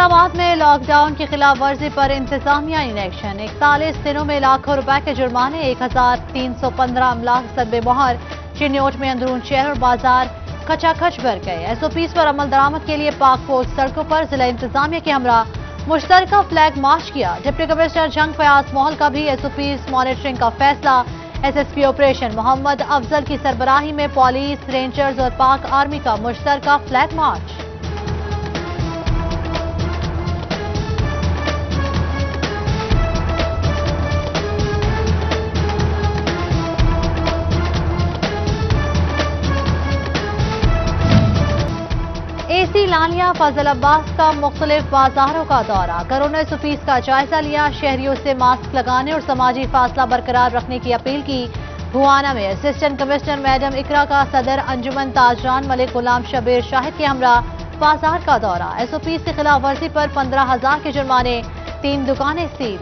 फैसलाबाद में लॉकडाउन की खिलाफ वर्जी पर इंतजामिया इन एक्शन। 41 दिनों में लाखों रुपए के जुर्माने, 1315 अमलाक सदबे मोहर। चिन्योट में अंदरून शहर और बाजार खचाखच भर गए। एसओपीज पर अमल दरामद के लिए पाक फौज सड़कों पर जिला इंतजामिया के हमरा मुश्तरका फ्लैग मार्च किया। डिप्टी कमिश्नर जंग फयाज मोहल का भी एसओपीज मॉनिटरिंग का फैसला। एसएसपी ऑपरेशन मोहम्मद अफजल की सरबराही में पुलिस, रेंजर्स और पाक आर्मी का मुश्तरका फ्लैग मार्च। एसी लानिया फजल अब्बास का मुख्तलिफ बाजारों का दौरा, कोरोना एसओपीज का जायजा लिया। शहरियों से मास्क लगाने और समाजी फासला बरकरार रखने की अपील की। भुआना में असिस्टेंट कमिश्नर मैडम इकरा का सदर अंजुमन ताजरान मलिक गुलाम शबीर शाहिद के हमरा बाजार का दौरा। एसओपीज की खिलाफ वर्जी पर 15,000 के जुर्माने, 3 दुकानें सील।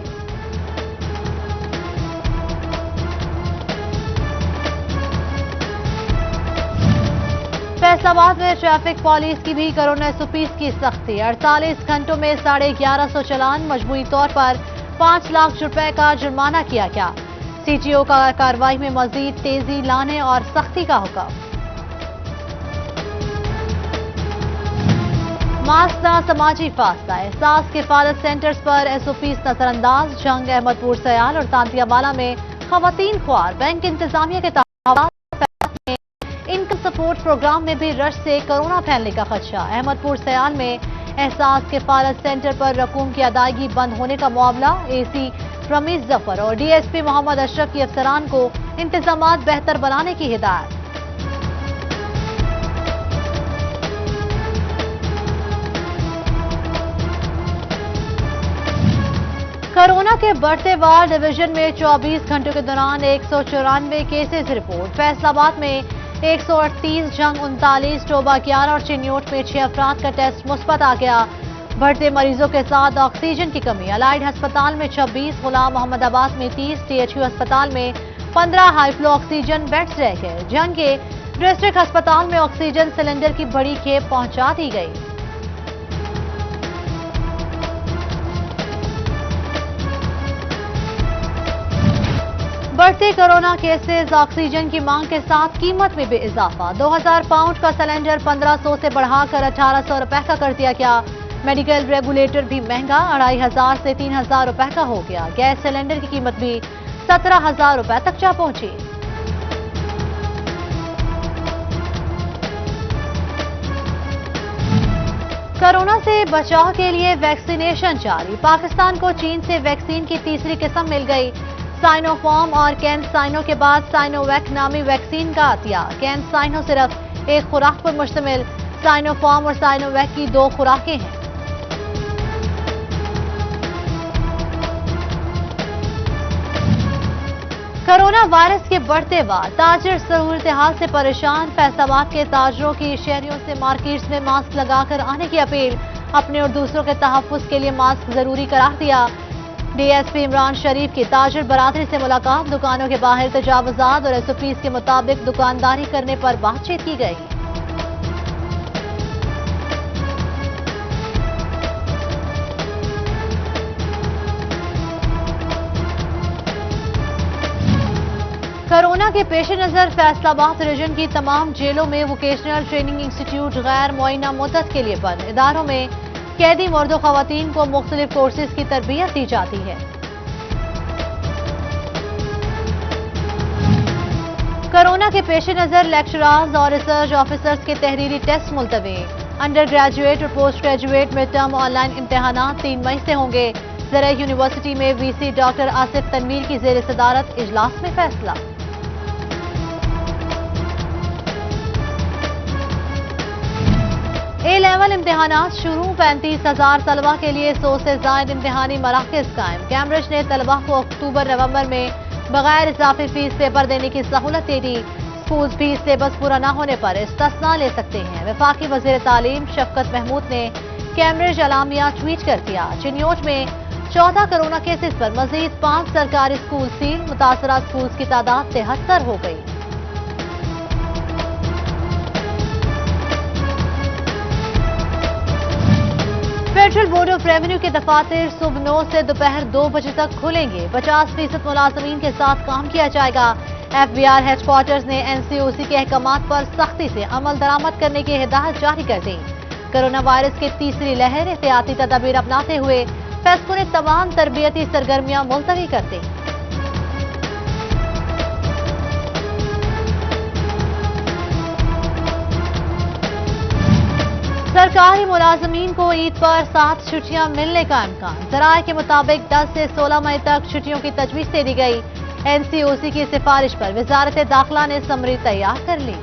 फैसलाबाद में ट्रैफिक पुलिस की भी कोरोना एसओपीज की सख्ती। 48 घंटों में 1150 चालान, मजबूरी तौर पर 5 लाख रुपए का जुर्माना किया गया। सीजीओ का कार्रवाई में मजीद तेजी लाने और सख्ती का हुक्म। मास्क ना समाजी फासला, एहसास किफालत सेंटर्स पर एसओपीज नजरअंदाज। जंग, अहमदपुर सयाल और तांतियावाला में खवातीन ख्वार। बैंक इंतजामिया के इनकम सपोर्ट प्रोग्राम में भी रश से कोरोना फैलने का खदशा। अहमदपुर सयाल में एहसास किफालत सेंटर पर रकूम की अदायगी बंद होने का मामला। एसी रमीज जफर और डीएसपी मोहम्मद अशरफ की अफसरान को इंतजामात बेहतर बनाने की हिदायत। कोरोना के बढ़ते वार डिवीजन में 24 घंटों के दौरान 194 केसेज रिपोर्ट। फैसलाबाद में 138, जंग 39, टोबा 11 और चिन्योट में 6 अफराद का टेस्ट मुस्बत आ गया। बढ़ते मरीजों के साथ ऑक्सीजन की कमी। अलाइड अस्पताल में 26, गुलाम मोहम्मदाबाद में 30, टीएचयू अस्पताल में 15 हाई फ्लो ऑक्सीजन बेड्स रह गए। जंग के डिस्ट्रिक्ट अस्पताल में ऑक्सीजन सिलेंडर की बड़ी खेप पहुंचा दी गई। बढ़ते कोरोना केसेस, ऑक्सीजन की मांग के साथ कीमत में भी इजाफा। 2000 पाउंड का सिलेंडर 1500 से बढ़ाकर 1800 रुपए का कर दिया गया। मेडिकल रेगुलेटर भी महंगा, 2500 से 3000 रुपए का हो गया। गैस सिलेंडर की कीमत भी 17,000 रुपए तक जा पहुंची। कोरोना से बचाव के लिए वैक्सीनेशन जारी। पाकिस्तान को चीन से वैक्सीन की तीसरी किस्म मिल गई। साइनोफार्म और कैंसाइनो के बाद साइनोवैक नामी वैक्सीन का अतिया। कैंसाइनो सिर्फ एक खुराक पर मुश्तमिल, साइनोफार्म और साइनोवैक की 2 खुराकें हैं। कोरोना वायरस के बढ़ते वार, ताजिर सूरत हाल से परेशान। फैसलाबाद के ताजरों की शहरियों से मार्केट्स में मास्क लगाकर आने की अपील। अपने और दूसरों के तहफ्फुज के लिए मास्क जरूरी करार दिया। डीएसपी इमरान शरीफ की ताजिर बरादरी से मुलाकात। दुकानों के बाहर तजावुजात और एसओपीज के मुताबिक दुकानदारी करने पर बातचीत की गई। कोरोना के पेश नजर फैसलाबाद रीजन की तमाम जेलों में वोकेशनल ट्रेनिंग इंस्टीट्यूट गैर मुअय्यना मुद्दत के लिए बंद। इदारों में कैदी मर्द और खवातीन को मुख्तलिफ कोर्सेज की तरबियत दी जाती है। कोरोना के पेश नजर लेक्चरर्स और रिसर्च ऑफिसर्स के तहरीरी टेस्ट मुलतवी। अंडर ग्रेजुएट और पोस्ट ग्रेजुएट में टर्म ऑनलाइन इम्तिहानात 3 मई से होंगे। ज़रा यूनिवर्सिटी में वीसी डॉक्टर आसिफ तनवीर की जेर सदारत इजलास में फैसला। ए लेवल इम्तिहानात शुरू। 35,000 तलबा के लिए 100 से ज्यादा इम्तिहानी मराकज कायम। कैम्ब्रिज ने तलबा को अक्टूबर-नवंबर में बगैर इजाफी फीस पेपर देने की सहूलत दे दी। स्कूल फीस सिलेबस पूरा न होने पर इस्तिस्ना ले सकते हैं। वफाकी वजीर तालीम शफकत महमूद ने कैम्ब्रिज अलामिया ट्वीट कर दिया। चिन्योट में 14 कोरोना केसेस पर मजीद 5 सरकारी स्कूल सील। मुतासरा स्कूल की तादाद 73 हो गई। सेंट्रल बोर्ड ऑफ रेवेन्यू के दफातर सुबह 9 से दोपहर 2 बजे तक खुलेंगे। 50% मुलाजमीन के साथ काम किया जाएगा। FBR हेडक्वार्टर्स ने NCOC के अहकामात पर सख्ती से अमल दरामद करने की हिदायत जारी कर दी। कोरोना वायरस की तीसरी लहर एहतियाती तदाबीर अपनाते हुए फेस्को ने तमाम तरबियती सरगर्मियां मुलतवी कर दी। सरकारी मुलाजमीन को ईद पर 7 छुट्टियां मिलने का इम्कान। जराये के मुताबिक 10 से 16 मई तक छुट्टियों की तजवीज दे दी गई। NCOC की सिफारिश पर वजारत दाखिला ने समरी तैयार कर ली।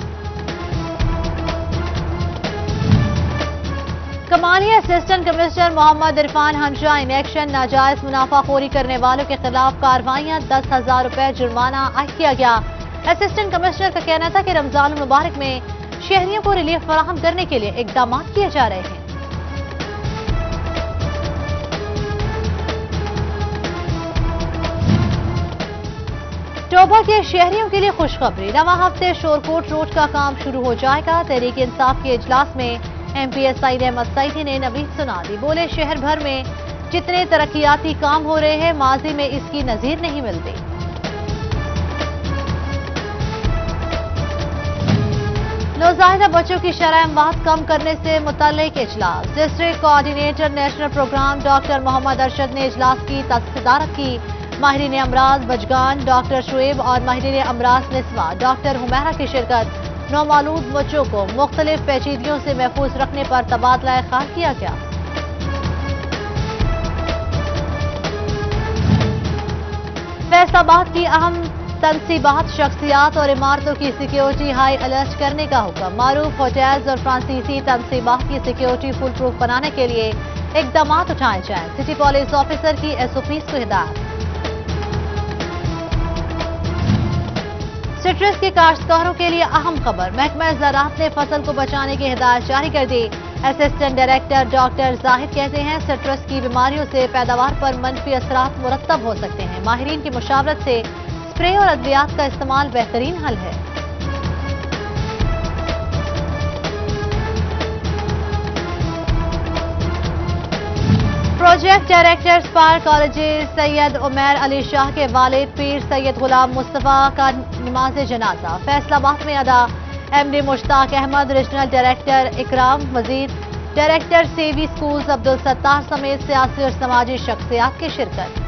कमानी assistant commissioner Mohammad Irfan Hamza in action. नाजायज मुनाफाखोरी करने वालों के खिलाफ कार्रवाइयां, 10,000 रुपए जुर्माना आयद किया गया। असिस्टेंट कमिश्नर का कहना था कि रमजान मुबारक में शहरियों को रिलीफ फराहम करने के लिए इकदाम किए जा रहे हैं। टोबा के शहरियों के लिए खुशखबरी। नवा हफ्ते शोरकोट रोड का काम शुरू हो जाएगा। तहरीक इंसाफ के इजलास में MPS सईद अहमद सईदी ने नवीद सुना दी। बोले, शहर भर में जितने तरक्याती काम हो रहे हैं, माजी में इसकी नजीर नहीं मिलती। नौज़ायदा बच्चों की शरह अमवात कम करने से मुतल्लिक इजलास। District coordinator national program doctor Mohammad Arshad ने इजलास की सदारत की। माहिरीन अमराज बजगान डॉक्टर शुएब और माहिरीन अमराज निस्वा डॉक्टर हुमैरा की शिरकत। नौमालूद बच्चों को मुख्तलिफ पेचीदगियों से महफूज रखने पर तबादला ख्याल किया गया। फैसलाबाद की अहम तनसीबात, शख्सियात और इमारतों की सिक्योरिटी हाई अलर्ट करने का हुक्म। मारूफ होटल्स और फ्रांसीसी तनसीबात की सिक्योरिटी फुल प्रूफ बनाने के लिए इकदाम उठाए जाएं। सिटी पुलिस ऑफिसर की SOPs को हिदायत। सिट्रस के काश्तकारों के लिए अहम खबर। महकमा ज़राअत ने फसल को बचाने की हिदायत जारी कर दी। असिस्टेंट डायरेक्टर डॉक्टर जाहिद कहते हैं, सिट्रस की बीमारियों से पैदावार पर मनफी असरात मुरतब हो सकते हैं। माहिरीन की मुशावरत से स्प्रे और अद्वियात का इस्तेमाल बेहतरीन हल है। Project director spar colleges Syed Umair Ali Shah के वालिद पीर सैयद गुलाम मुस्तफा का नमाज जनाजा फैसलाबाद में अदा। MD Mushtaq Ahmed, regional director Ikram Majeed, director सेवी स्कूल्स अब्दुल सत्तार समेत सियासी और समाजी शख्सियात की शिरकत।